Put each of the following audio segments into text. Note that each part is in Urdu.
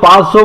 500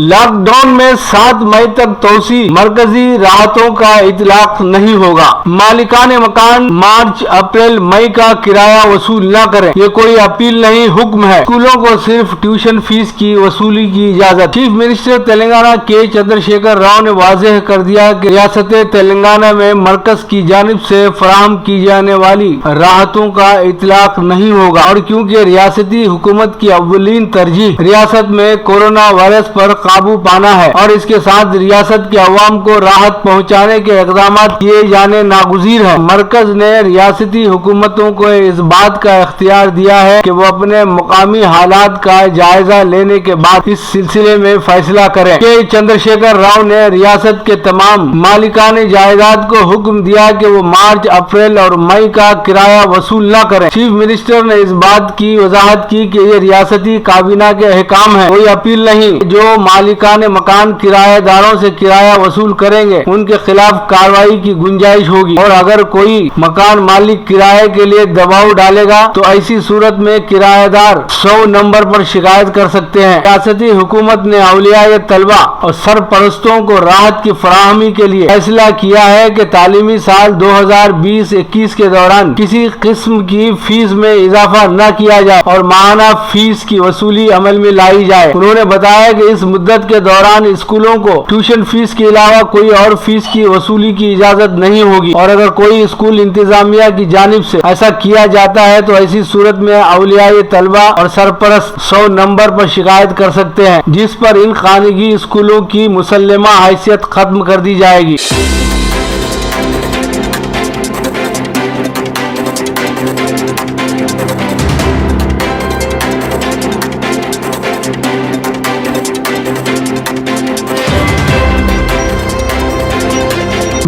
لاک ڈاؤن میں 7 مئی تک توسیع، مرکزی راحتوں کا اطلاق نہیں ہوگا۔ مالکان مکان مارچ اپریل مئی کا کرایہ وصول نہ کریں، یہ کوئی اپیل نہیں، حکم ہے۔ اسکولوں کو صرف ٹیوشن فیس کی وصولی کی اجازت۔ چیف منسٹر تلنگانہ کے چندر شیکھر راؤ نے واضح کر دیا کہ ریاست تلنگانہ میں مرکز کی جانب سے فراہم کی جانے والی راحتوں کا اطلاق نہیں ہوگا، اور کیونکہ ریاستی حکومت کی اولین ترجیح ریاست میں کورونا وائرس پر قابو پانا ہے اور اس کے ساتھ ریاست کے عوام کو راحت پہنچانے کے اقدامات کیے جانے ناگزیر ہیں، مرکز نے ریاستی حکومتوں کو اس بات کا اختیار دیا ہے کہ وہ اپنے مقامی حالات کا جائزہ لینے کے بعد اس سلسلے میں فیصلہ کریں۔ کہ چندر شیکھر راؤ نے ریاست کے تمام مالکان جائیداد کو حکم دیا کہ وہ مارچ اپریل اور مئی کا کرایہ وصول نہ کریں۔ چیف منسٹر نے اس بات کی وضاحت کی کہ یہ ریاستی کابینہ کے احکام ہیں، کوئی اپیل نہیں۔ جو مالکان مکان کرایہ داروں سے کرایہ وصول کریں گے ان کے خلاف کارروائی کی گنجائش ہوگی، اور اگر کوئی مکان مالک کرایہ کے لیے دباؤ ڈالے گا تو ایسی صورت میں کرایہ دار 100 نمبر پر شکایت کر سکتے ہیں۔ ریاستی حکومت نے اولیاء طلبہ اور سرپرستوں کو راحت کی فراہمی کے لیے فیصلہ کیا ہے کہ تعلیمی سال 2020-21 کے دوران کسی قسم کی فیس میں اضافہ نہ کیا جائے اور ماہانہ فیس کی وصولی عمل میں لائی جائے۔ انہوں نے بتایا کہ اس مدت کے دوران اسکولوں کو ٹیوشن فیس کے علاوہ کوئی اور فیس کی وصولی کی اجازت نہیں ہوگی، اور اگر کوئی اسکول انتظامیہ کی جانب سے ایسا کیا جاتا ہے تو ایسی صورت میں اولیاء طلبہ اور سرپرست 100 نمبر پر شکایت کر سکتے ہیں، جس پر ان خانگی اسکولوں کی مسلمہ حیثیت ختم کر دی جائے گی۔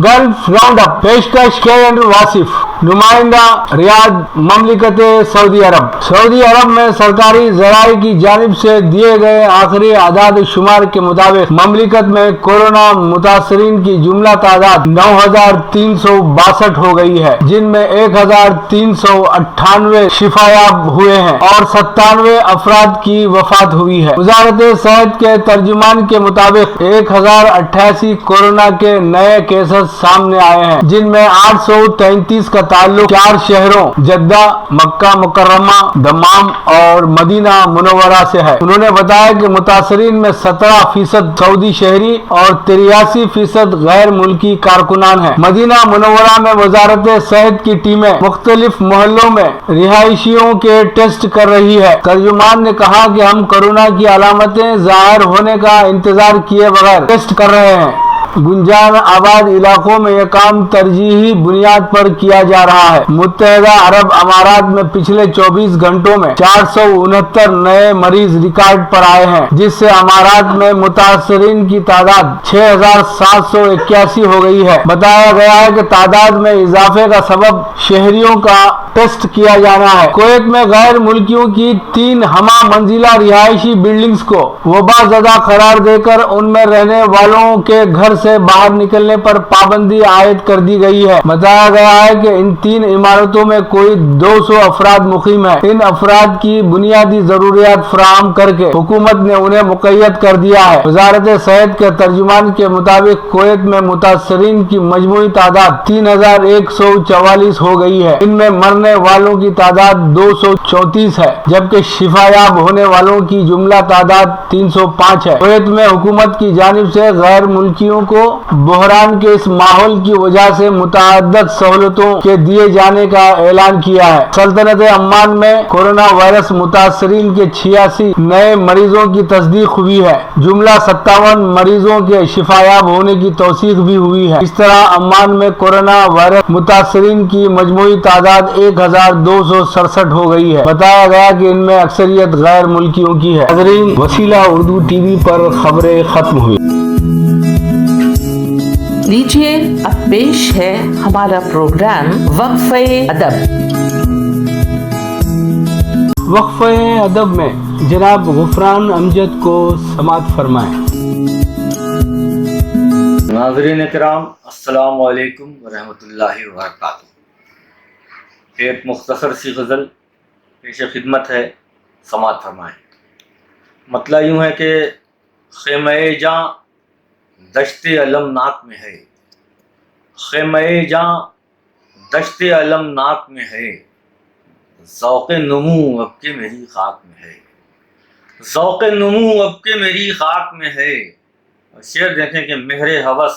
گلف راؤنڈ اپ پیشکش کے واصف نمائندہ ریاض مملکت سعودی عرب۔ سعودی عرب میں سرکاری ذرائع کی جانب سے دیے گئے آخری اعداد و شمار کے مطابق مملکت میں کورونا متاثرین کی جملہ تعداد 9362 ہو گئی ہے، جن میں 1398 شفا یاب ہوئے ہیں اور 97 افراد کی وفات ہوئی ہے۔ وزارت صحت کے ترجمان کے مطابق 1088 کورونا کے نئے کیسز سامنے آئے ہیں، جن میں 833 کا تعلق 4 شہروں جدہ، مکہ مکرمہ، دمام اور مدینہ منورہ سے ہے۔ انہوں نے بتایا کہ متاثرین میں 17% سعودی شہری اور 83% غیر ملکی کارکنان ہیں۔ مدینہ منورہ میں وزارت صحت کی ٹیمیں مختلف محلوں میں رہائشیوں کے ٹیسٹ کر رہی ہے۔ ترجمان نے کہا کہ ہم کورونا کی علامتیں ظاہر ہونے کا انتظار کیے بغیر ٹیسٹ کر رہے ہیں۔ گنجان آباد علاقوں میں یہ کام ترجیحی بنیاد پر کیا جا رہا ہے۔ متحدہ عرب امارات میں پچھلے 24 گھنٹوں میں 469 نئے مریض ریکارڈ پر آئے ہیں، جس سے امارات میں متاثرین کی تعداد 6781 ہو گئی ہے۔ بتایا گیا ہے کہ تعداد میں اضافے کا سبب شہریوں کا ٹیسٹ کیا جانا ہے۔ کویت میں غیر ملکیوں کی 3 ہمہ منزلہ رہائشی بلڈنگز کو وبا زدہ قرار دے کر ان میں رہنے والوں کے گھر سے باہر نکلنے پر پابندی عائد کر دی گئی ہے۔ بتایا گیا ہے کہ ان 3 عمارتوں میں کوئی 200 افراد مقیم ہیں۔ ان افراد کی بنیادی ضروریات فراہم کر کے حکومت نے انہیں مقید کر دیا ہے۔ وزارت صحت کے ترجمان کے مطابق کویت میں متاثرین کی مجموعی تعداد 3144 ہو گئی ہے۔ ان میں مرنے والوں کی تعداد 234 ہے، جبکہ شفا یاب ہونے والوں کی جملہ تعداد 305 ہے۔ کویت میں حکومت کی جانب سے غیر ملکیوں کو بحران کے اس ماحول کی وجہ سے متعدد سہولتوں کے دیے جانے کا اعلان کیا ہے۔ سلطنت عمان میں کورونا وائرس متاثرین کے 86 نئے مریضوں کی تصدیق ہوئی ہے، جملہ 57 مریضوں کے شفا یاب ہونے کی توثیق بھی ہوئی ہے۔ اس طرح عمان میں کورونا وائرس متاثرین کی مجموعی تعداد 1267 ہو گئی ہے۔ بتایا گیا کہ ان میں اکثریت غیر ملکیوں کی ہے۔ ناظرین، وسیلہ اردو ٹی وی پر خبریں ختم ہوئی۔ لیجیے اب پیش ہے ہمارا پروگرام وقفہ ادب۔ وقفہ ادب میں جناب غفران امجد کو سماعت فرمائیں۔ ناظرین کرام، السلام علیکم ورحمۃ اللہ وبرکاتہ۔ ایک مختصر سی غزل پیش خدمت ہے، سماعت فرمائیں۔ مطلع یوں ہے کہ خیمہ جاں دشت المناک میں ہے، خیمہ جاں دشت المناک میں ہے، ذوق نمو اب کے میری خاک میں ہے، ذوق نمو اب کے میری خاک میں ہے۔ اور شعر دیکھیں کہ مہر ہوس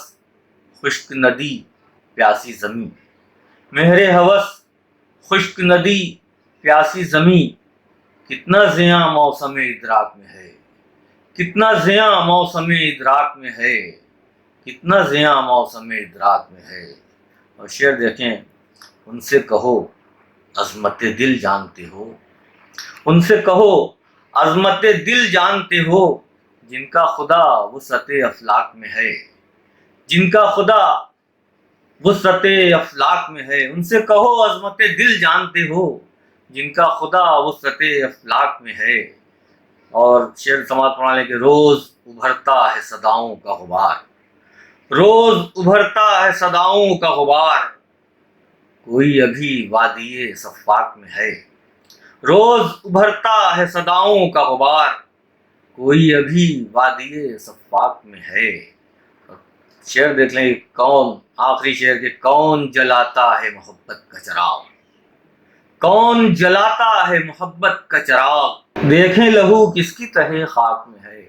خشک ندی پیاسی زمیں، مہر ہوس خشک ندی پیاسی زمیں، کتنا زیاں موسم ادراک میں ہے، کتنا زیاں موسم ادراک میں ہے، کتنا زیاں موسم ادراک میں ہے۔ اور شعر دیکھیں، ان سے کہو عظمت دل جانتے ہو، ان سے کہو عظمت دل جانتے ہو، جن کا خدا وسعت افلاک میں ہے، جن کا خدا وسعت افلاک میں ہے۔ ان سے کہو عظمت دل جانتے ہو، جن کا خدا وسعت افلاک میں ہے۔ اور شعر سماعت فرما لیں کہ روز ابھرتا ہے صداؤں کا غبار، روز ابھرتا ہے صداؤں کا غبار، کوئی ابھی وادی صفاک میں ہے، روز ابھرتا ہے صداؤں کا غبار، کوئی ابھی وادی صفاک میں ہے۔ شعر دیکھ لیں کون، آخری شعر کہ کون جلاتا ہے محبت کا چراغ، کون جلاتا ہے محبت کا چراغ، دیکھیں لہو کس کی تہ خاک میں ہے،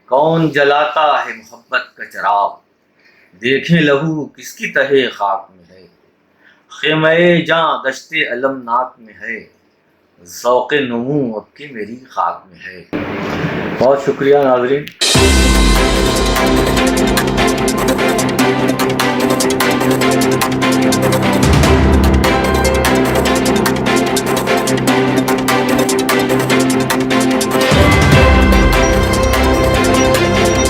کون جلاتا ہے محبت کا چراغ، دیکھیں لہو کس کی تہ خاک میں ہے۔ خیمہ جاں دشت المناک میں ہے، ذوق نمو اب کی میری خاک میں ہے۔ بہت شکریہ ناظرین۔